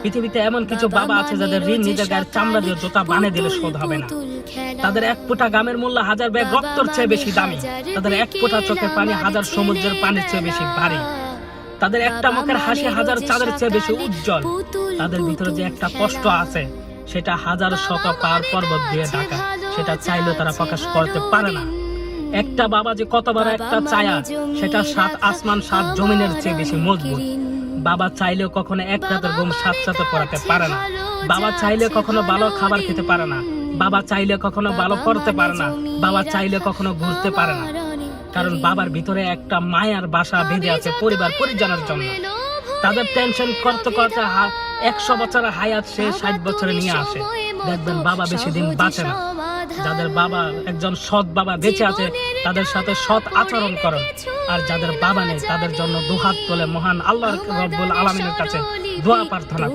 পৃথিবীতে এমন কিছু বাবা আছে যাদের ঋণ নিজের গায়ের চামড়া দিয়ে জুতা বানিয়ে দিলে শোধ হবে না। তাদের এক ফোঁটা গামের মূল্য হাজার ব্যাগ রক্তর চেয়ে বেশি দামি। তাদের এক ফোঁটা চোখের পানি হাজার সমুদ্রের পানির চেয়ে বেশি ভারী। তাদের একটা মুখের হাসি হাজার চাঁদের চেয়ে বেশি উজ্জ্বল। তাদের ভিতরে যে একটা কষ্ট আছে সেটা হাজার শত পাহাড় পর্বত দিয়ে ঢাকা, সেটা চাইলেও তারা প্রকাশ করতে পারে না। একটা বাবা যে কত বড় একটা ছায়া, সেটা 7 আসমান 7 জমিনের চেয়ে বেশি মজবুত। বাবা চাইলেও কখনো এক রাতের ঘুম 7 রাতে পড়াতে পারে না। বাবা চাইলে কখনো ভালো খাবার খেতে পারে না। বাবা চাইলে কখনো ভালো পড়তে পারে না। বাবা চাইলে কখনো ঘুরতে পারে না। কারণ বাবার ভিতরে একটা মায়ার বাসা বেঁধে আছে পরিবার পরিজনের জন্য। তাদের টেনশন করতে করতে 100 বছরের হায়াত সে 60 বছরে নিয়ে আসে। দেখবেন বাবা বেশি দিন বাঁচে না। যাদের বাবা একজন সৎ বাবা বেঁচে আছে তাদের সাথে সৎ আচরণ করুন। আর যাদের বাবা নেই তাদের জন্য দুহাত তুলে মহান আল্লাহ রব্বুল আলামিনের কাছে দোয়া প্রার্থনা